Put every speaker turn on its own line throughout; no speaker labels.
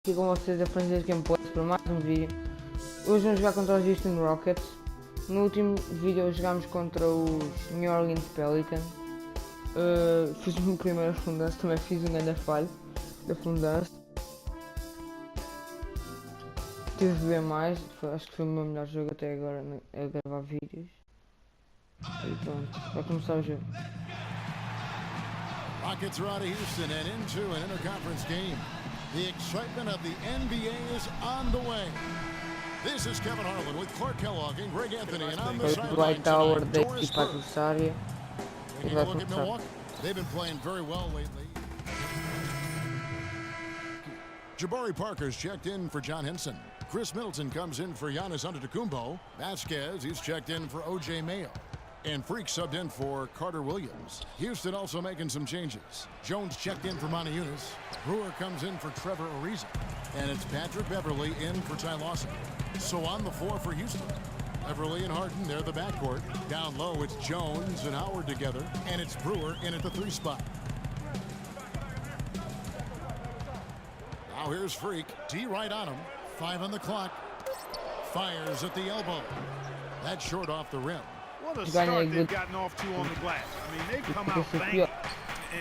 Aqui com vocês a Francisco Gameplays para mais um vídeo. Hoje vamos jogar contra os Houston Rockets. No último vídeo jogámos contra os New Orleans Pelicans. Fiz o meu primeiro fundanço, também fiz um grande falho da fundança. Tive de ver mais, acho que foi o meu melhor jogo até agora a gravar vídeos. E pronto, vai começar o jogo.
Rockets are out of Houston and into an interconference game. The excitement of the NBA is on the way. This is Kevin Harlan with Clark Kellogg and Greg Anthony, and on the sideline tonight, Doris Burke. Taking a look at Millwauke. They've been playing very well lately. Jabari Parker's checked in for John Henson. Chris Middleton comes in for Giannis Antetokounmpo. Vasquez, he's checked in for O.J. Mayo. And Freak subbed in for Carter Williams. Houston also making some changes. Jones checked in for Monty Eunice. Brewer comes in for Trevor Ariza. And it's Patrick Beverly in for Ty Lawson. So on the floor for Houston, Beverly and Harden, they're the backcourt. Down low, it's Jones and Howard together. And it's Brewer in at the 3 spot. Now here's Freak. D right on him. 5 on the clock. Fires at the elbow. That's short off the rim.
What a start they've gotten off to on the glass. I mean, they've come out banging.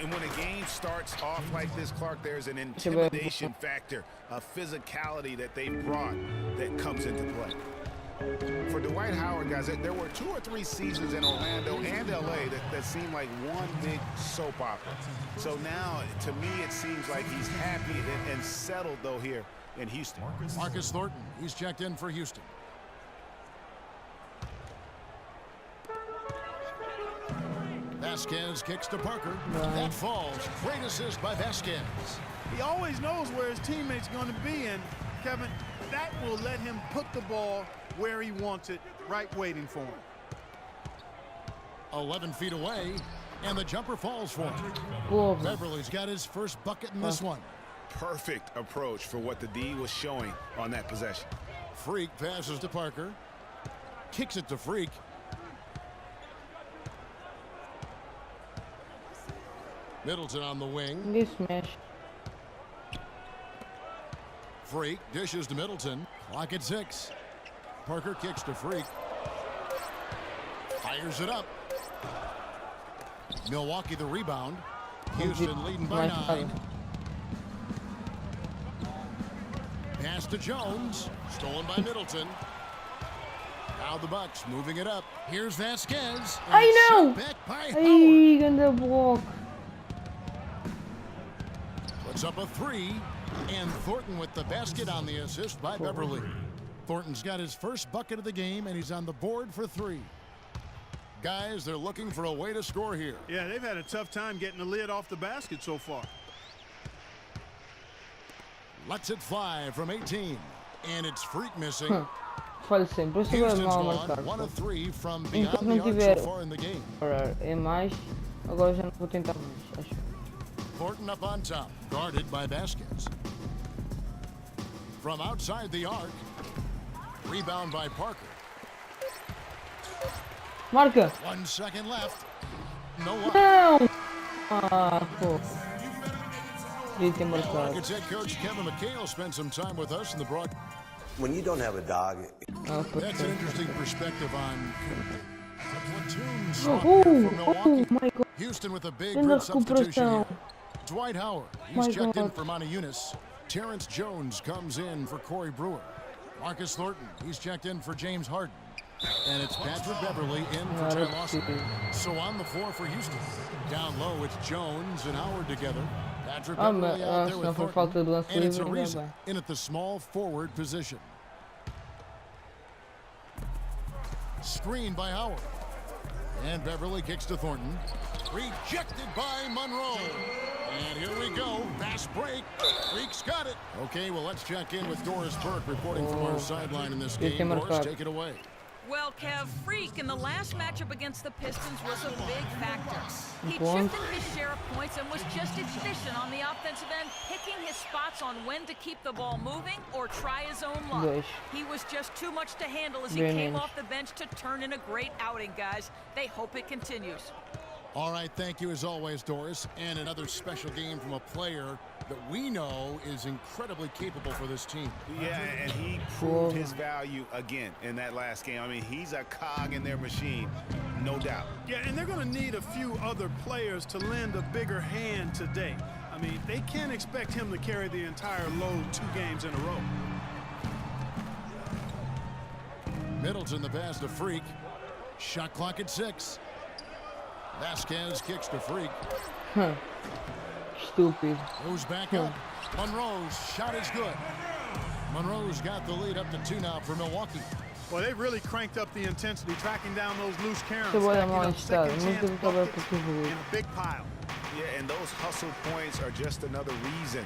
And when a game starts off like this, Clark, there's an intimidation factor, a physicality that they brought that comes into play. For Dwight Howard, guys, there were 2 or 3 seasons in Orlando and LA that seemed like one big soap opera. So now, to me, it seems like he's happy and settled, though, here in Houston.
Marcus Thornton, he's checked in for Houston. Vasquez kicks to Parker. That falls. Great assist by Vasquez.
He always knows where his teammate's going to be, and Kevin, that will let him put the ball where he wants it, right waiting for him.
11 feet away, and the jumper falls for him. Beverly's got his first bucket in this one.
Perfect approach for what the D was showing on that possession.
Freak passes to Parker. Kicks it to Freak. Middleton on the wing.
Good smash.
Freak dishes to Middleton. Clock at 6. Parker kicks to Freak. Fires it up. Millwauke the rebound. Houston leading by 9. Pass to Jones. Stolen by Middleton. Now the Bucks moving it up. Here's Vasquez.
I know.
Back by
Ay, ganda block.
Puts up a 3, and Thornton with the basket on the assist by Beverly. Thornton's got his first bucket of the game, and he's on the board for 3. Guys, they're looking for a way to score here.
Yeah, they've had a tough time getting the lid off the basket so far.
Lets it fly from 18, and it's Freak missing.
Falho sempre, eu sou mal a marcar.
1 of 3 from beyond
Enquanto não
the arc
tiver
so far in the game.
é mais, agora já não vou tentar mais, acho.
Thornton up on top, guarded by Vasquez. From outside the arc, rebound by Parker.
Marca!
1 second left. No one.
Não! Ah, pô. Devia ter marcado.
Rockets head coach Kevin McHale spent some time with us in the broadcast.
When you don't have a dog,
That's an interesting perspective on the platoon swap
Oh,
here for Millwauke.
my God.
Houston with a big
Grande
grid substitution here.
recuperação.
Dwight Howard, he's checked in for Monty Eunice. Terrence Jones comes in for Corey Brewer. Marcus Thornton, he's checked in for James Harden. And it's Patrick Beverly in for Ty Lawson. So on the floor for Houston. Down low, it's Jones and Howard together. Patrick Beverly out there with Thornton. And it's Ariza in at the small forward position. Screen by Howard. And Beverly kicks to Thornton. Rejected by Monroe. And here we go. Fast break. Freak's got it. Okay, well, let's check in with Doris Burke reporting from our sideline in this game. Doris, take it away.
Well, Kev, Freak in the last matchup against the Pistons was a big factor. He chipped in his share of points and was just efficient on the offensive end, picking his spots on when to keep the ball moving or try his own luck. He was just too much to handle as he came off the bench to turn in a great outing, guys. They hope it continues.
All right, thank you as always, Doris. And another special game from a player that we know is incredibly capable for this team.
Yeah, and he proved his value again in that last game. I mean, he's a cog in their machine, no doubt.
Yeah, and they're going to need a few other players to lend a bigger hand today. I mean, they can't expect him to carry the entire load 2 games in a row.
Middleton the pass to Freak. Shot clock at 6. Vasquez kicks to Freak.
Stupid.
Goes back up. Monroe's shot is good. Monroe's got the lead up to 2 now for Milwaukee.
Well, they've really cranked up the intensity, tracking down those loose Karens,
Se voy a
stacking up
molestar,
second
nunca
chance
vou acabar
buckets
por tudo
in
isso.
a big pile.
Yeah, and those hustle points are just another reason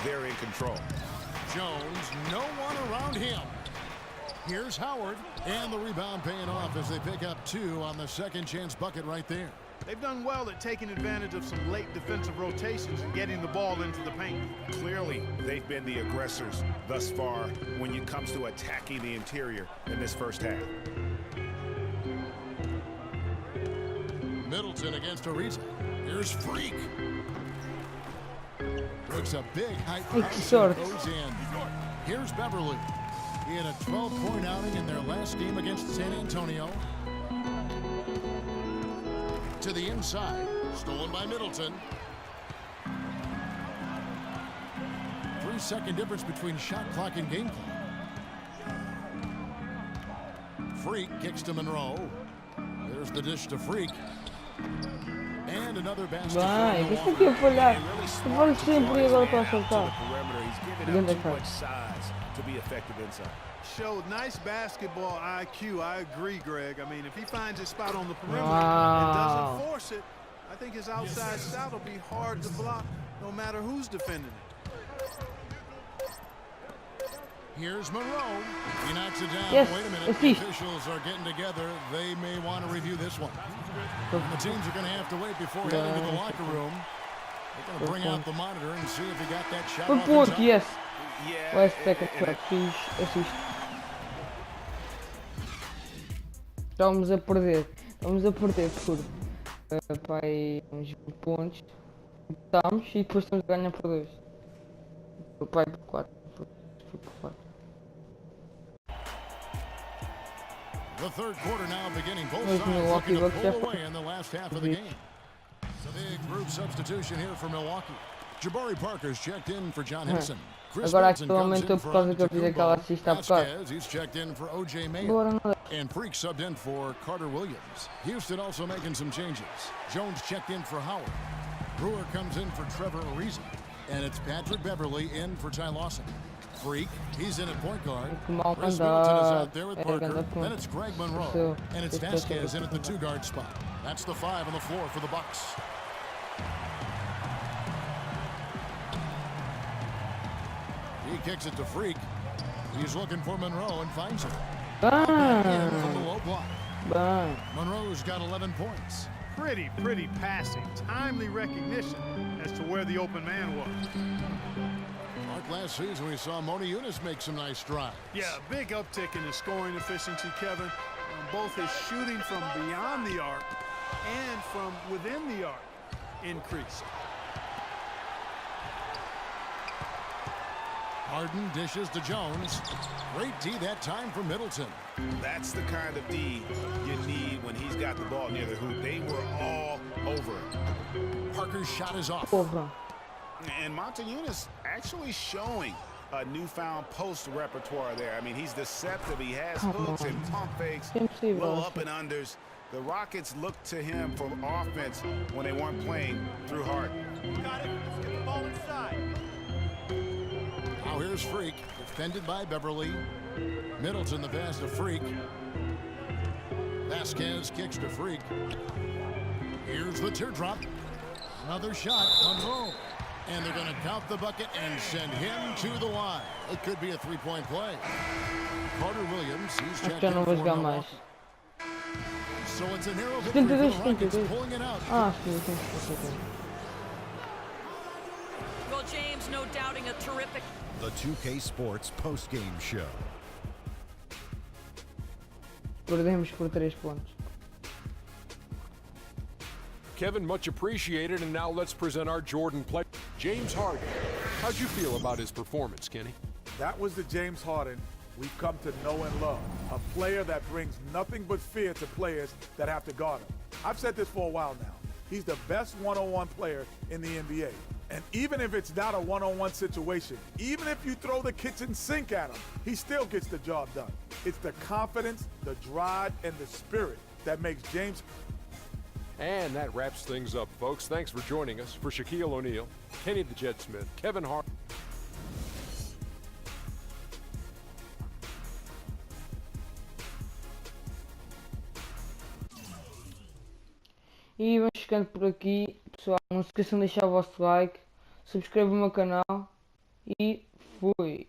they're in control.
Jones, no one around him. Here's Howard, and the rebound paying off as they pick up 2 on the second chance bucket right there.
They've done well at taking advantage of some late defensive rotations and getting the ball into the paint.
Clearly, they've been the aggressors thus far when it comes to attacking the interior in this first half.
Middleton against Ariza. Here's Freak. Looks a big height
Ai, que
pass and
sorte.
goes in. Here's Beverly. He had a 12-point outing in their last game against San Antonio. To the inside, stolen by Middleton. 3-second difference between shot clock and game clock. Freak kicks to Monroe. There's the dish to Freak. And another basket.
Vai,
for
deixa aqui eu falhar.
Really
Eu
smart
vou
to
sempre
draw
e
his
agora
man
estou a
out to the
acertar.
perimeter. He's giving
Grande
up too
cara.
much size to be effective inside.
Showed nice basketball IQ. I agree, Greg. I mean, if he finds his spot on the perimeter and
Wow.
doesn't force it, I think his outside shot will be hard to block no matter who's defending it.
Here's Monroe. He knocks it down.
Yes,
Wait a minute.
it's
The
easy.
officials are getting together. They may want to review this one. And the teams are going to have to wait before heading to the locker room. They're going to bring out the monitor and see if he got that shot
Foi
off
ponto,
the top.
yes.
Yeah,
Vai ser que
and-
fiz assiste. Estamos a perder. Estamos a perder por pai, uns 20 pontos. Estamos e depois estamos a ganhar por 2. Pai por 4. Por 4.
The third quarter now beginning. Both
There's
sides
Milwaukee
looking to
Bucks
pull
there.
away in the last half of the game. It's a big group substitution here for Milwaukee. Jabari Parker's checked in for John Henson. Chris
Agora
Middleton
aquele
comes
aumentou
in
por
for
causa que eu fiz aquela
Antetokounmpo.
assist há bocado.
Vasquez, he's checked in for O.J. Mayo.
Agora não.
And Freak subbed in for Carter Williams. Houston also making some changes. Jones checked in for Howard. Brewer comes in for Trevor Ariza. And it's Patrick Beverly in for Ty Lawson. Freak, he's in at point guard.
Que mal
Chris Middleton is out there with
É,
Parker.
grande ponto.
Then it's Greg Monroe.
So,
And it's
este é
Vasquez
todo.
in at the 2-guard spot. That's the 5 on the floor for the Bucks. He kicks it to Freak. He's looking for Monroe and finds him. In from the
Bam,
low block.
bam.
Monroe's got 11 points.
Pretty passing. Timely recognition as to where the open man was.
Like last season, we saw Moni Eunice make some nice strides.
Yeah, a big uptick in his scoring efficiency, Kevin. Both his shooting from beyond the arc and from within the arc increased.
Harden dishes to Jones. Great D that time for Middleton.
That's the kind of D you need when he's got the ball near the hoop. They were all over it.
Parker's shot is off.
Porra.
And Monteunitas actually showing a newfound post repertoire there. I mean, he's deceptive. He has hooks and pump fakes,
Impossível.
low up and unders. The Rockets looked to him for offense when they weren't playing through Harden.
Got it. Let's get the ball inside.
Now here's Freak, defended by Beverly. Middleton the pass to Freak. Vasquez kicks to Freak. Here's the teardrop. Another shot, Monroe. And they're going to count the bucket and send him to the line. It could be a three-point play. Carter Williams, he's
Acho
checked
que eu não
in
vou
for
jogar mais.
Milwaukee. So it's a narrow victory for the
72,
Rockets,
72.
pulling it out.
Ah, sim, sim, sim, sim.
Well, James, no doubting a terrific
The 2K Sports post-game show.
Perdemos por 3 pontos.
Kevin, much appreciated, and now let's present our Jordan play. James Harden. How'd you feel about his performance, Kenny?
That was the James Harden we've come to know and love. A player that brings nothing but fear to players that have to guard him. I've said this for a while now. He's the best one-on-one player in the NBA. And even if it's not a one-on-one situation, even if you throw the kitchen sink at him, he still gets the job done. It's the confidence, the drive, and the spirit that makes James.
And that wraps things up, folks. Thanks for joining us. For Shaquille O'Neal, Kenny the Jet Smith, Kevin Hart.
E vamos ficando por aqui, pessoal. Não se esqueçam de deixar o vosso like, subscrevam o meu canal e fui!